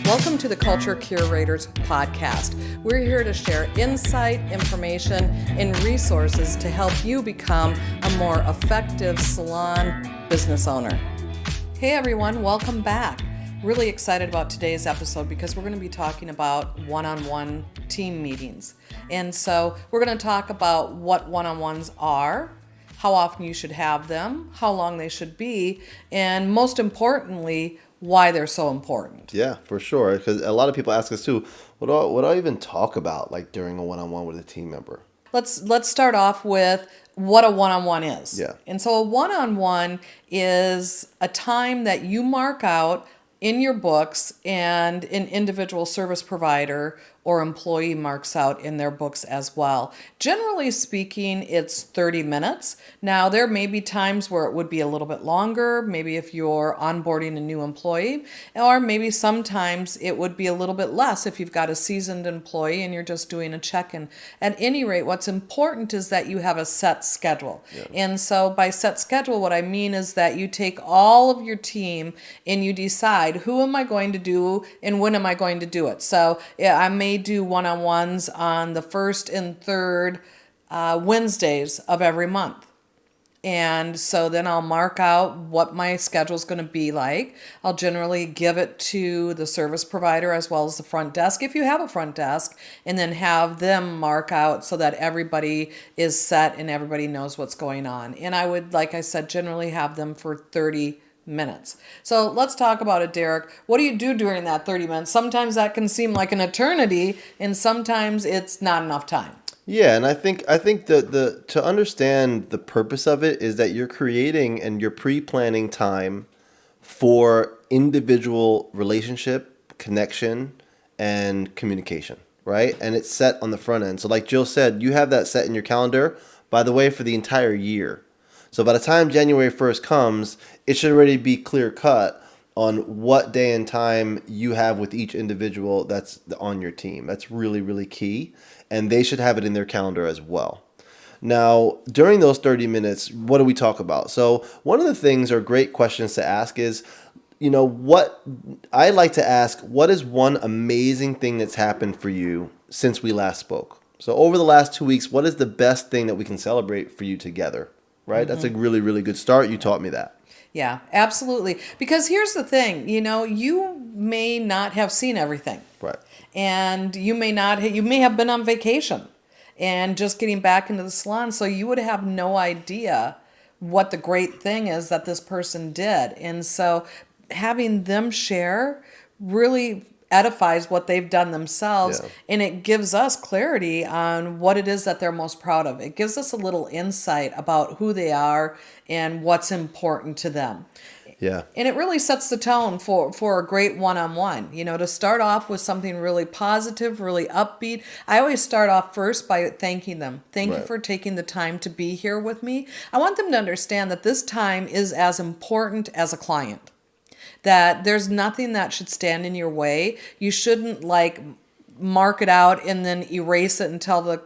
Welcome to the Culture Curators podcast. We're here to share insight, information, and resources to help you become a more effective salon business owner. Hey everyone, welcome back. Really excited about today's episode because we're going to be talking about one-on-one team meetings. And so we're going to talk about what one-on-ones are, how often you should have them, how long they should be, and most importantly, why they're so important. Yeah, for sure. Because a lot of people ask us too, what do I even talk about like during a one-on-one with a team member? Let's start off with what a one-on-one is. Yeah. And so a one-on-one is a time that you mark out in your books and an individual service provider or employee marks out in their books as well. Generally speaking, it's 30 minutes. Now, there may be times where it would be a little bit longer, maybe if you're onboarding a new employee, or maybe sometimes it would be a little bit less if you've got a seasoned employee and you're just doing a check-in. At any rate, what's important is that you have a set schedule. Yeah. And so by set schedule, what I mean is that you take all of your team and you decide who am I going to do and when am I going to do it. So yeah, I may do one-on-ones on the first and third Wednesdays of every month. And so then I'll mark out what my schedule is going to be like. I'll generally give it to the service provider as well as the front desk, if you have a front desk, and then have them mark out so that everybody is set and everybody knows what's going on. And I would, like I said, generally have them for 30 minutes. So let's talk about it, Derek. What do you do during that 30 minutes? Sometimes that can seem like an eternity, and sometimes it's not enough time. Yeah, and I think the to understand the purpose of it is that you're creating and you're pre-planning time for individual relationship, connection, and communication, right? And it's set on the front end. So like Jill said, you have that set in your calendar, by the way, for the entire year. So by the time January 1st comes, it should already be clear cut on what day and time you have with each individual that's on your team. That's really, really key. And they should have it in their calendar as well. Now, during those 30 minutes, what do we talk about? So one of the things or great questions to ask is, what I like to ask, what is one amazing thing that's happened for you since we last spoke? So over the last 2 weeks, what is the best thing that we can celebrate for you together? Right? Mm-hmm. That's a really, really good start. You taught me that. Yeah, absolutely. Because here's the thing, you may not have seen everything. Right. And you may have been on vacation and just getting back into the salon. So you would have no idea what the great thing is that this person did. And so having them share really edifies what they've done themselves, yeah. And it gives us clarity on what it is that they're most proud of. It gives us a little insight about who they are and what's important to them. Yeah. And it really sets the tone for a great one-on-one, to start off with something really positive, really upbeat. I always start off first by thanking them. Thank you for taking the time to be here with me. I want them to understand that this time is as important as a client. That there's nothing that should stand in your way. You shouldn't mark it out and then erase it and tell the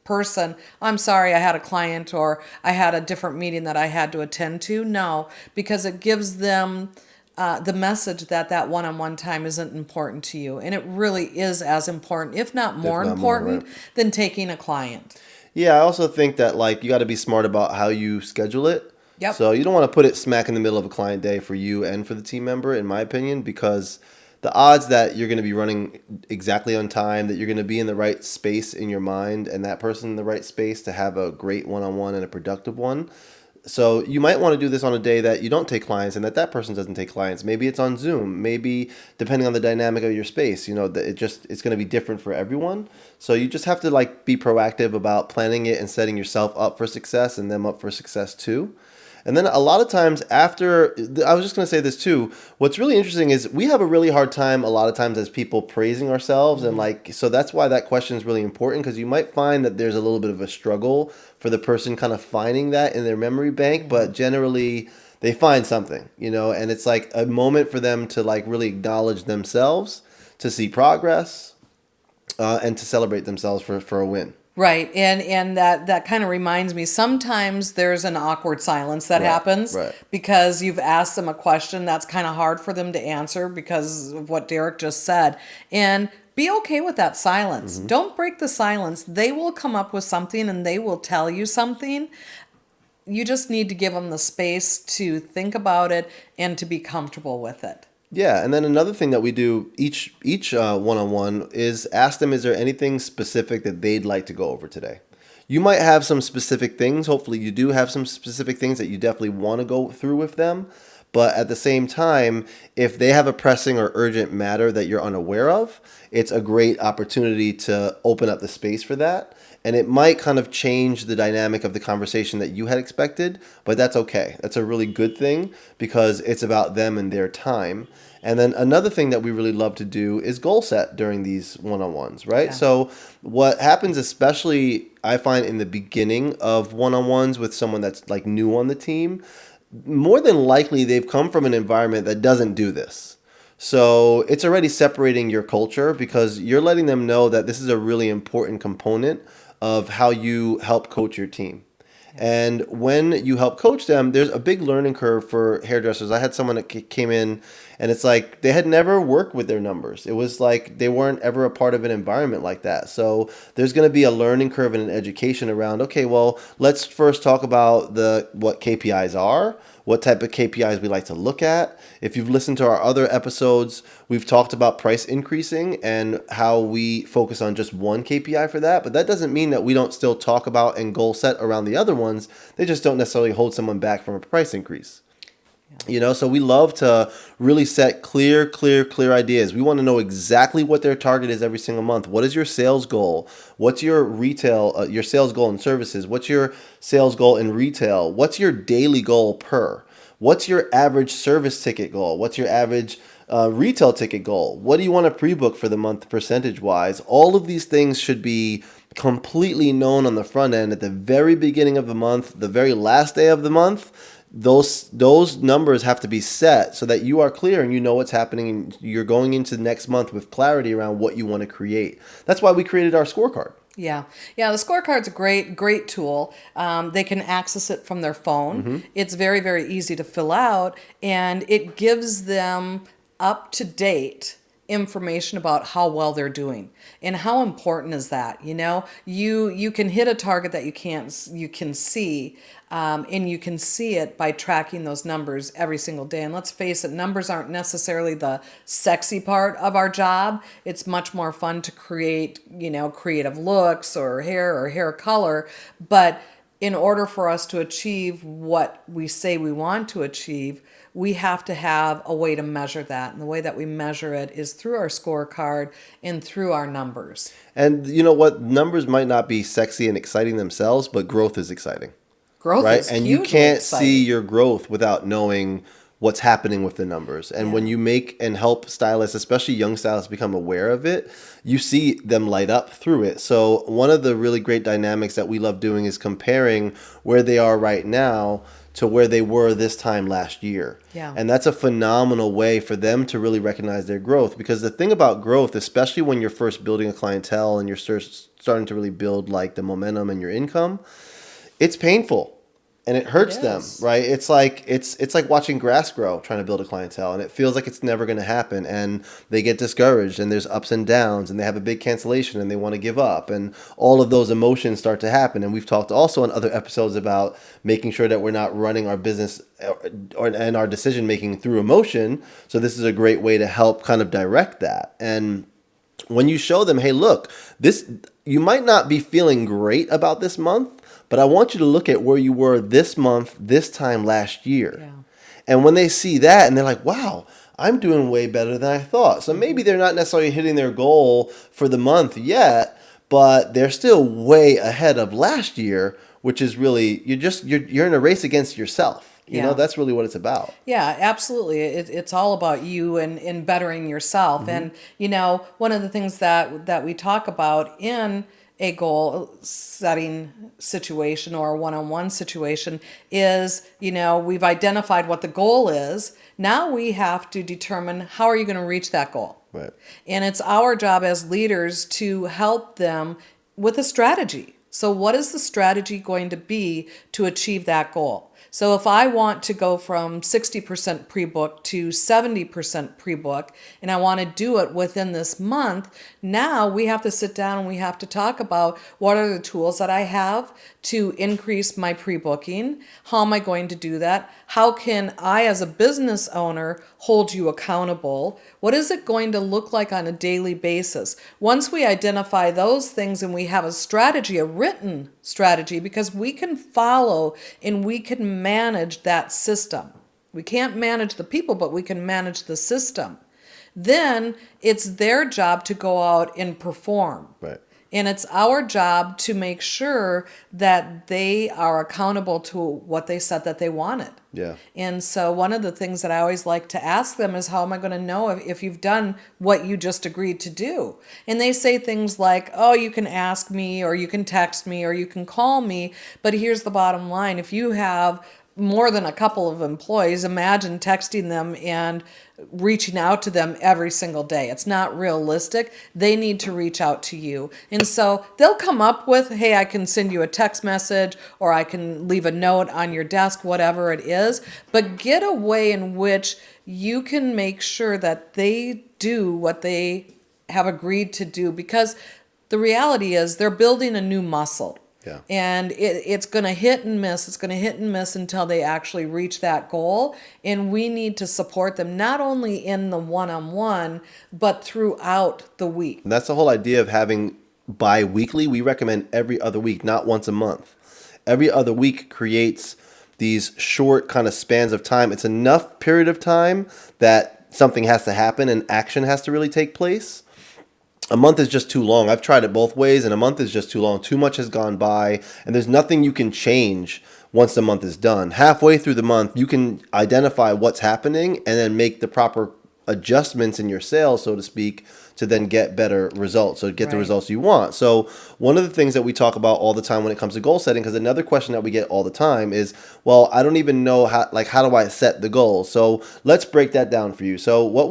person, I'm sorry, I had a client or I had a different meeting that I had to attend to. No, because it gives them the message that one-on-one time isn't important to you. And it really is as important, if not more important, than taking a client. Yeah, I also think that you got to be smart about how you schedule it. Yep. So you don't want to put it smack in the middle of a client day for you and for the team member, in my opinion, because the odds that you're going to be running exactly on time, that you're going to be in the right space in your mind and that person in the right space to have a great one-on-one and a productive one. So you might want to do this on a day that you don't take clients and that person doesn't take clients. Maybe it's on Zoom. Maybe depending on the dynamic of your space, it's going to be different for everyone. So you just have to be proactive about planning it and setting yourself up for success and them up for success too. And then a lot of times after, I was just going to say this too, what's really interesting is we have a really hard time a lot of times as people praising ourselves. Mm-hmm. And so that's why that question is really important, because you might find that there's a little bit of a struggle for the person kind of finding that in their memory bank, but generally they find something, and it's a moment for them to really acknowledge themselves, to see progress, and to celebrate themselves for a win. Right. And that kind of reminds me, sometimes there's an awkward silence that Right, happens right. because you've asked them a question that's kind of hard for them to answer because of what Derek just said. And be okay with that silence. Don't break the silence. They will come up with something and they will tell you something. You just need to give them the space to think about it and to be comfortable with it. Yeah, and then another thing that we do each one-on-one is ask them, is there anything specific that they'd like to go over today? You might have some specific things. Hopefully you do have some specific things that you definitely want to go through with them. But at the same time, if they have a pressing or urgent matter that you're unaware of, it's a great opportunity to open up the space for that. And it might kind of change the dynamic of the conversation that you had expected, but that's okay. That's a really good thing because it's about them and their time. And then another thing that we really love to do is goal set during these one-on-ones, right? Yeah. So what happens, especially I find in the beginning of one-on-ones with someone that's like new on the team, more than likely they've come from an environment that doesn't do this. So it's already separating your culture because you're letting them know that this is a really important component of how you help coach your team. And when you help coach them, there's a big learning curve for hairdressers. I had someone that came in and it's like they had never worked with their numbers. It was like they weren't ever a part of an environment like that. So there's going to be a learning curve and an education around, okay, well, let's first talk about what KPIs are, what type of KPIs we like to look at. If you've listened to our other episodes, we've talked about price increasing and how we focus on just one KPI for that. But that doesn't mean that we don't still talk about and goal set around the other ones. They just don't necessarily hold someone back from a price increase. So we love to really set clear ideas. We want to know exactly what their target is every single month. What is your sales goal? What's your retail, your sales goal in services? What's your sales goal in retail? What's your daily goal per? What's your average service ticket goal? What's your average retail ticket goal? What do you want to pre-book for the month percentage-wise? All of these things should be completely known on the front end at the very beginning of the month, the very last day of the month. Those numbers have to be set so that you are clear and you know what's happening and you're going into the next month with clarity around what you want to create. That's why we created our scorecard. Yeah. The scorecard's a great tool. They can access it from their phone. It's very easy to fill out, and it gives them up to date information about how well they're doing. And how important is that? You can hit a target that you can see, and you can see it by tracking those numbers every single day. And let's face it, numbers aren't necessarily the sexy part of our job. It's much more fun to create, creative looks or hair color. But in order for us to achieve what we say we want to achieve, we have to have a way to measure that. And the way that we measure it is through our scorecard and through our numbers. And you know what? Numbers might not be sexy and exciting themselves, but growth is exciting. Growth right? is And hugely you can't exciting. see your growth without knowing what's happening with the numbers. And when you make and help stylists, especially young stylists, become aware of it, you see them light up through it. So one of the really great dynamics that we love doing is comparing where they are right now to where they were this time last year. Yeah. And that's a phenomenal way for them to really recognize their growth. Because the thing about growth, especially when you're first building a clientele and you're starting to really build like the momentum and your income, it's painful and it hurts them, right? It's like watching grass grow, trying to build a clientele, and it feels like it's never going to happen, and they get discouraged and there's ups and downs and they have a big cancellation and they want to give up, and all of those emotions start to happen. And we've talked also in other episodes about making sure that we're not running our business and our decision making through emotion. So this is a great way to help kind of direct that. And when you show them, hey, look, you might not be feeling great about this month, but I want you to look at where you were this month, this time last year. Yeah. And when they see that and they're like, wow, I'm doing way better than I thought. So maybe they're not necessarily hitting their goal for the month yet, but they're still way ahead of last year, which is really, you're in a race against yourself. You know, that's really what it's about. Yeah, absolutely. It's all about you and bettering yourself. And, one of the things that we talk about in a goal setting situation or a one-on-one situation is, we've identified what the goal is. Now we have to determine how are you going to reach that goal. Right. And it's our job as leaders to help them with a strategy. So what is the strategy going to be to achieve that goal? So if I want to go from 60% pre-book to 70% pre-book, and I want to do it within this month, now we have to sit down and we have to talk about what are the tools that I have to increase my pre-booking. How am I going to do that? How can I, as a business owner, hold you accountable? What is it going to look like on a daily basis? Once we identify those things and we have a strategy, a written strategy, because we can follow and we can manage that system. We can't manage the people, but we can manage the system. Then it's their job to go out and perform. Right. And it's our job to make sure that they are accountable to what they said that they wanted. Yeah. And so one of the things that I always like to ask them is, how am I going to know if you've done what you just agreed to do? And they say things like, oh, you can ask me, or you can text me, or you can call me. But here's the bottom line. If you have more than a couple of employees, imagine texting them and reaching out to them every single day. It's not realistic. They need to reach out to you. And so they'll come up with, hey, I can send you a text message, or I can leave a note on your desk, whatever it is. But get a way in which you can make sure that they do what they have agreed to do, because the reality is they're building a new muscle. Yeah. And it's going to hit and miss. It's going to hit and miss until they actually reach that goal. And we need to support them not only in the one-on-one, but throughout the week. And that's the whole idea of having bi-weekly. We recommend every other week, not once a month. Every other week creates these short kind of spans of time. It's enough period of time that something has to happen and action has to really take place. A month is just too long. I've tried it both ways, and a month is just too long. Too much has gone by, and there's nothing you can change once the month is done. Halfway through the month, you can identify what's happening and then make the proper adjustments in your sales, so to speak, to then get better results, so get the results you want. So one of the things that we talk about all the time when it comes to goal setting, because another question that we get all the time is, well, I don't even know how do I set the goal? So let's break that down for you. So what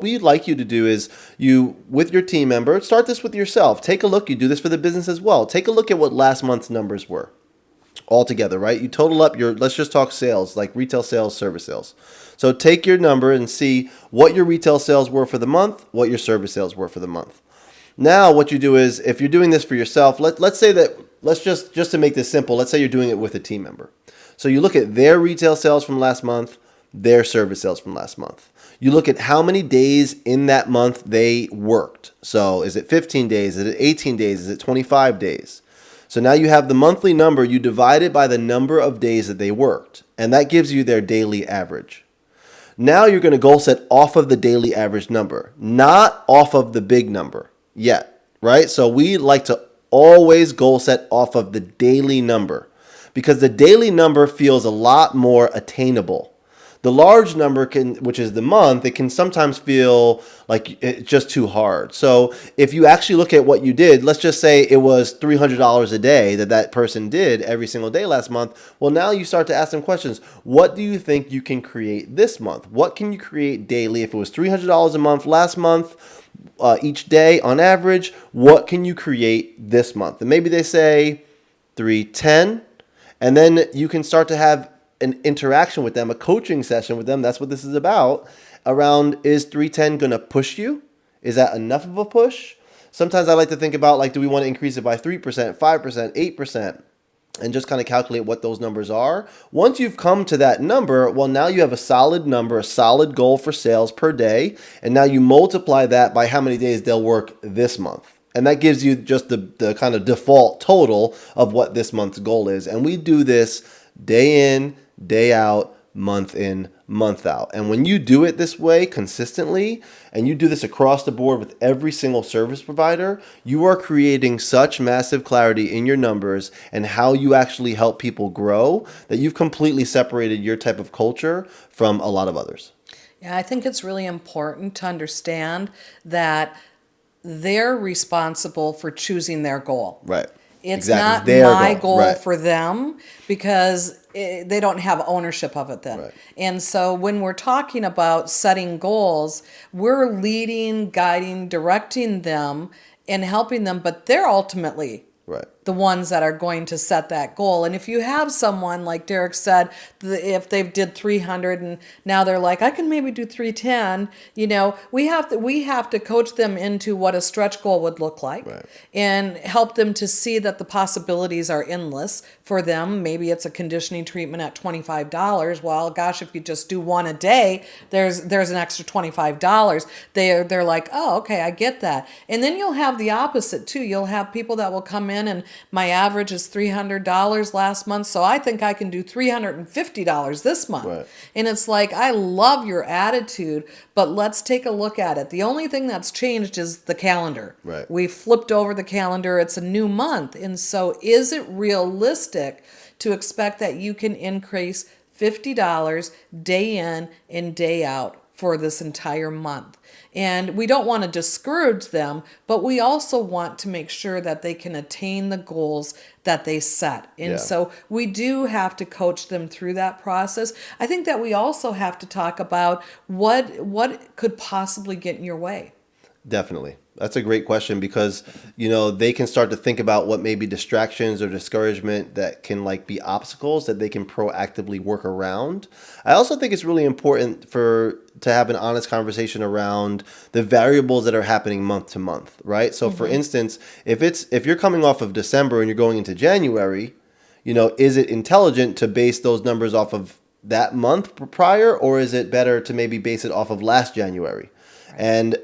we'd like you to do is, you, with your team member, start this with yourself. Take a look. You do this for the business as well. Take a look at what last month's numbers were all together, right? You total up let's just talk sales, like retail sales, service sales. So take your number and see what your retail sales were for the month, what your service sales were for the month. Now what you do is, if you're doing this for yourself, let's say that, let's just to make this simple, let's say you're doing it with a team member. So you look at their retail sales from last month, their service sales from last month. You look at how many days in that month they worked. So is it 15 days? Is it 18 days? Is it 25 days? So now you have the monthly number, you divide it by the number of days that they worked, and that gives you their daily average. Now you're going to goal set off of the daily average number, not off of the big number yet, right? So we like to always goal set off of the daily number, because the daily number feels a lot more attainable. The large number which is the month, it can sometimes feel like it's just too hard. So if you actually look at what you did, let's just say it was $300 a day that person did every single day last month. Well, now you start to ask them questions. What do you think you can create this month? What can you create daily? If it was $300 a month last month, each day on average, what can you create this month? And maybe they say 310, and then you can start to have an interaction with them, a coaching session with them. That's what this is about. Around, is 310 going to push you? Is that enough of a push? Sometimes I like to think about, like, do we want to increase it by 3%, 5%, 8%? And just kind of calculate what those numbers are. Once you've come to that number, well, now you have a solid number, a solid goal for sales per day. And now you multiply that by how many days they'll work this month. And that gives you just the kind of default total of what this month's goal is. And we do this day in, day out, month in, month out. And when you do it this way consistently, and you do this across the board with every single service provider, you are creating such massive clarity in your numbers and how you actually help people grow, that you've completely separated your type of culture from a lot of others. Yeah, I think it's really important to understand that they're responsible for choosing their goal. Right. It's exactly. not my goal right. for them, because they don't have ownership of it then. Right. And so when we're talking about setting goals, we're leading, guiding, directing them, and helping them, but they're ultimately Right. the ones that are going to set that goal. And if you have someone like Derek said, if they've did 300 and now they're like, I can maybe do 310, we have to coach them into what a stretch goal would look like, Right. and help them to see that the possibilities are endless for them. Maybe it's a conditioning treatment at $25. Well, gosh, if you just do one a day, there's an extra $25. They're like, oh, okay, I get that. And then you'll have the opposite too. You'll have people that will come in and my average is $300 last month, so I think I can do $350 this month. Right. And it's like, I love your attitude, but let's take a look at it. The only thing that's changed is the calendar. Right. We flipped over the calendar. It's a new month. And so is it realistic to expect that you can increase $50 day in and day out for this entire month? And we don't want to discourage them, but we also want to make sure that they can attain the goals that they set. And Yeah. so we do have to coach them through that process. I think that we also have to talk about what could possibly get in your way. Definitely. That's a great question because, they can start to think about what may be distractions or discouragement that can be obstacles that they can proactively work around. I also think it's really important to have an honest conversation around the variables that are happening month to month, right? So for instance, if you're coming off of December and you're going into January, is it intelligent to base those numbers off of that month prior, or is it better to maybe base it off of last January? Right. And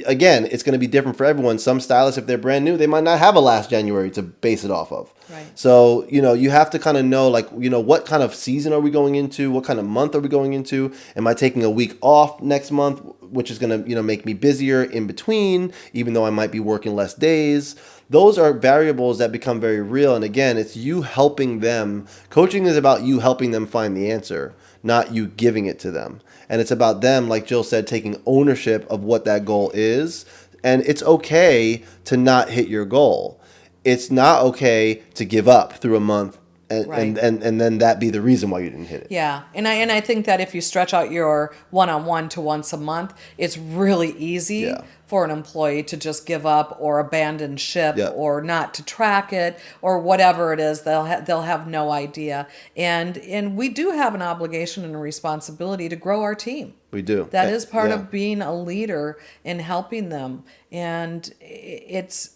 again, it's going to be different for everyone. Some stylists, if they're brand new, they might not have a last January to base it off of. Right. So, you have to kind of know, what kind of season are we going into? What kind of month are we going into? Am I taking a week off next month, which is going to, make me busier in between, even though I might be working less days? Those are variables that become very real. And again, it's you helping them. Coaching is about you helping them find the answer, not you giving it to them. And it's about them, like Jill said, taking ownership of what that goal is. And it's okay to not hit your goal. It's not okay to give up through a month and, Right. and then that be the reason why you didn't hit it. Yeah, and I think that if you stretch out your one-on-one to once a month, it's really easy Yeah. for an employee to just give up or abandon ship Yeah. or not to track it or whatever it is. They'll have no idea, and we do have an obligation and a responsibility to grow our team. We do. That is part Yeah. of being a leader and helping them, and it's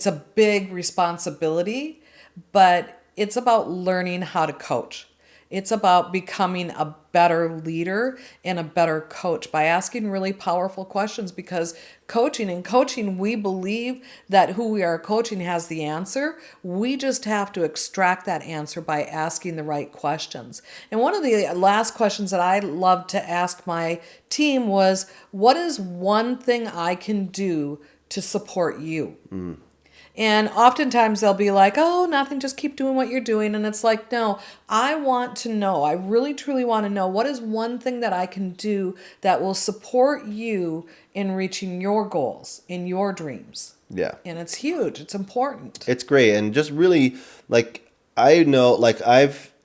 a big responsibility, but it's about learning how to coach. It's about becoming a better leader and a better coach by asking really powerful questions, because coaching, we believe that who we are coaching has the answer. We just have to extract that answer by asking the right questions. And one of the last questions that I loved to ask my team was, what is one thing I can do to support you? And oftentimes they'll be like, oh, nothing, just keep doing what you're doing. And it's like, no, I want to know. I really, truly want to know, what is one thing that I can do that will support you in reaching your goals, in your dreams? Yeah. And it's huge. It's important. It's great. And just really, I know,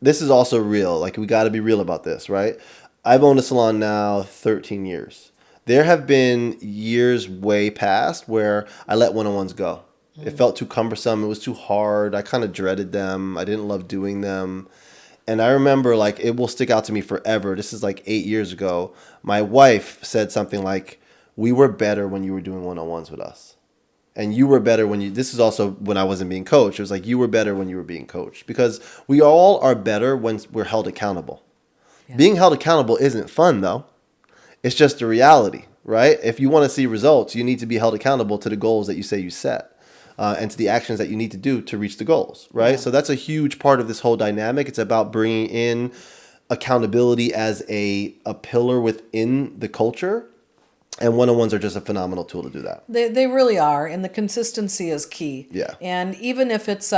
this is also real. We got to be real about this, right? I've owned a salon now 13 years. There have been years way past where I let one-on-ones go. It felt too cumbersome. It was too hard. I kind of dreaded them. I didn't love doing them. And I remember, it will stick out to me forever. This is 8 years ago. My wife said something like, we were better when you were doing one-on-ones with us. And you were better this is also when I wasn't being coached. It was you were better when you were being coached. Because we all are better when we're held accountable. Yeah. Being held accountable isn't fun, though. It's just the reality, right? If you want to see results, you need to be held accountable to the goals that you say you set. And to the actions that you need to do to reach the goals, right? Yeah. So that's a huge part of this whole dynamic. It's about bringing in accountability as a pillar within the culture. And one-on-ones are just a phenomenal tool to do that. They really are. And the consistency is key. Yeah. And even if it's,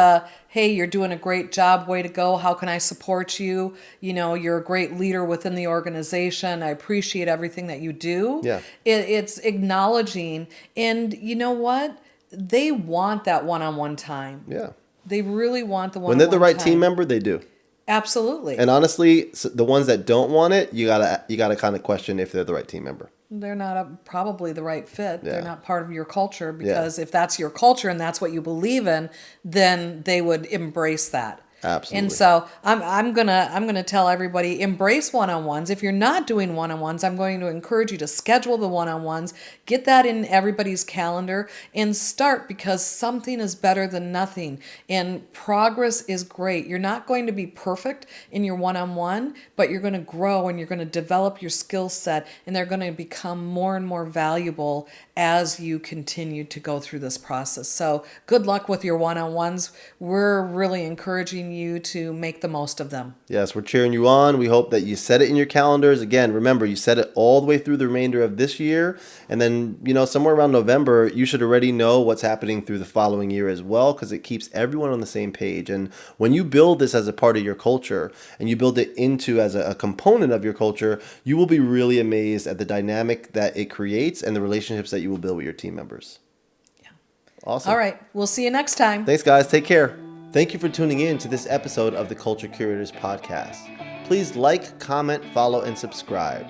hey, you're doing a great job, way to go, how can I support you? You're a great leader within the organization. I appreciate everything that you do. Yeah. It's acknowledging. And you know what? They want that one-on-one time. Yeah. They really want the one-on-one time. When they're the right team member, they do. Absolutely. And honestly, the ones that don't want it, you gotta kind of question if they're the right team member. they're not probably the right fit. Yeah. They're not part of your culture, Yeah. because if that's your culture and that's what you believe in, then they would embrace that. Absolutely. And so I'm gonna tell everybody, embrace one-on-ones. If you're not doing one-on-ones, I'm going to encourage you to schedule the one-on-ones, get that in everybody's calendar, and start, because something is better than nothing. And progress is great. You're not going to be perfect in your one-on-one, but you're going to grow and you're going to develop your skill set, and they're going to become more and more valuable as you continue to go through this process. So good luck with your one-on-ones. We're really encouraging you to make the most of them. Yes, we're cheering you on. We hope that you set it in your calendars. Again, remember, you set it all the way through the remainder of this year. And then, somewhere around November, you should already know what's happening through the following year as well, because it keeps everyone on the same page. And when you build this as a part of your culture and you build it into as a component of your culture, you will be really amazed at the dynamic that it creates and the relationships that you will build with your team members. Yeah. Awesome. All right. We'll see you next time. Thanks, guys. Take care. Thank you for tuning in to this episode of the Culture Curators Podcast. Please like, comment, follow, and subscribe.